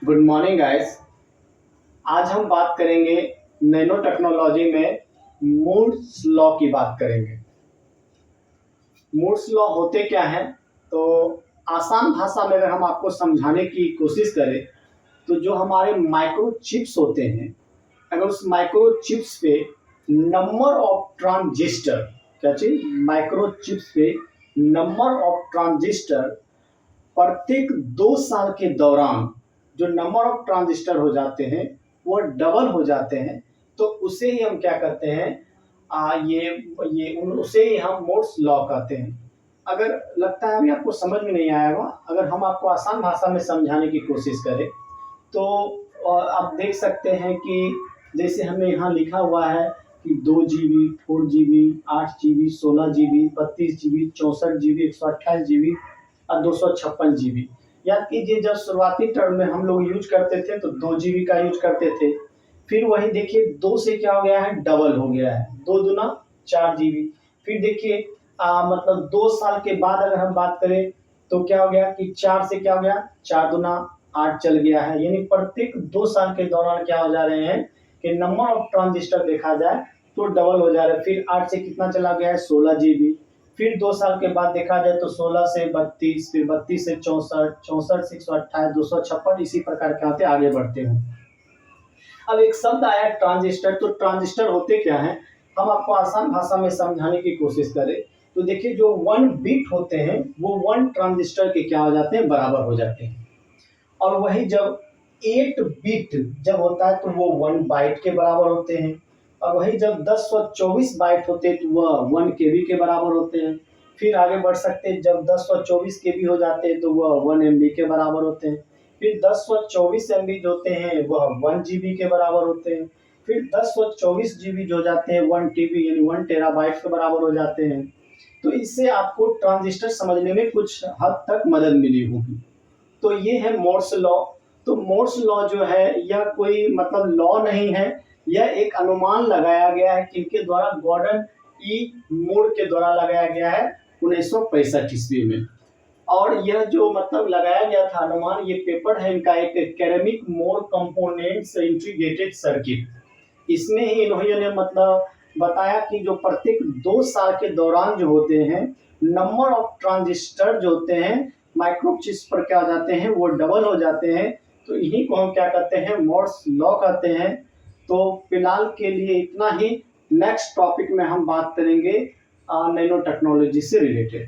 Good morning guys. आज हम बात करेंगे नैनो टेक्नोलॉजी में मूर्स लॉ की बात करेंगे। मूर्स लॉ होते क्या हैं, तो आसान भाषा में अगर हम आपको समझाने की कोशिश करें तो जो हमारे माइक्रो चिप्स होते हैं, अगर उस माइक्रो चिप्स पे नंबर ऑफ ट्रांजिस्टर, क्या चीज, माइक्रो चिप्स पे नंबर ऑफ ट्रांजिस्टर प्रत्येक 2 साल के दौरान जो नंबर ऑफ ट्रांजिस्टर हो जाते हैं वो डबल हो जाते हैं, तो उसे ही हम क्या करते हैं, उसे ही हम मोर्स लॉ कहते हैं। अगर लगता है अभी आपको समझ में नहीं आया होगा, अगर हम आपको आसान भाषा में समझाने की कोशिश करें तो आप देख सकते हैं कि जैसे हमें यहाँ लिखा हुआ है कि 2 GB, 4 GB, 8 GB, 16 GB, 32 GB, 64 GB, 128 GB और 256 GB। याद कीजिए, जब शुरुआती टर्म में हम लोग यूज करते थे तो 2 GB का यूज करते थे। फिर वही देखिए, 2 से क्या हो गया है, डबल हो गया है, 2 दूना 4 GB। फिर देखिए मतलब 2 साल के बाद अगर हम बात करें तो क्या हो गया कि 4 से क्या हो गया, 4 दूना 8 चल गया है। यानी प्रत्येक 2 साल के दौरान क्या हो जा रहे हैं कि नंबर ऑफ ट्रांजिस्टर देखा जाए तो डबल हो जा रहा है। फिर 8 से कितना चला गया है, 16 GB। फिर 2 साल के बाद देखा जाए तो 16 से 32, फिर 32 से 64, 64 से 128, 256, इसी प्रकार के आते आगे बढ़ते हैं। अब एक शब्द आया ट्रांजिस्टर, तो ट्रांजिस्टर होते क्या हैं, हम आपको आसान भाषा में समझाने की कोशिश करें तो देखिए, जो 1 बिट होते हैं वो 1 ट्रांजिस्टर के क्या हो जाते हैं, बराबर हो जाते हैं। और वही जब 8 बिट जब होता है तो वो 1 बाइट के बराबर होते हैं। और वही जब 1024 बाइट होते हैं तो वह 1 KB के बराबर होते हैं। फिर आगे बढ़ सकते हैं, जब 1024 KB हो जाते हैं तो वह 1 MB के बराबर होते हैं। फिर 1024 MB जो होते हैं वह 1 GB के बराबर होते हैं। फिर 1024 GB जो हो जाते हैं 1 TB यानी 1 टेराबाइट के बराबर हो जाते हैं। तो इससे आपको ट्रांजिस्टर समझने में कुछ हद तक मदद मिली होगी। तो ये है मोर्स लॉ। तो मोर्स लॉ जो है यह कोई मतलब लॉ नहीं है, यह एक अनुमान लगाया गया है किनके द्वारा, गॉर्डन ई मूर के द्वारा लगाया गया है 1965 ईस्वी में। और यह जो मतलब लगाया गया था अनुमान, ये पेपर है इनका, एक academic more components integrated circuit. इसमें ही इन्होंने मतलब बताया कि जो प्रत्येक 2 साल के दौरान जो होते हैं नंबर ऑफ ट्रांजिस्टर जो होते हैं माइक्रो चिप्स पर क्या हो जाते हैं, वो डबल हो जाते हैं। तो इन्हीं को हम क्या कहते हैं, मोर्स लॉ कहते हैं। तो फिलहाल के लिए इतना ही। नेक्स्ट टॉपिक में हम बात करेंगे नैनो टेक्नोलॉजी से रिलेटेड।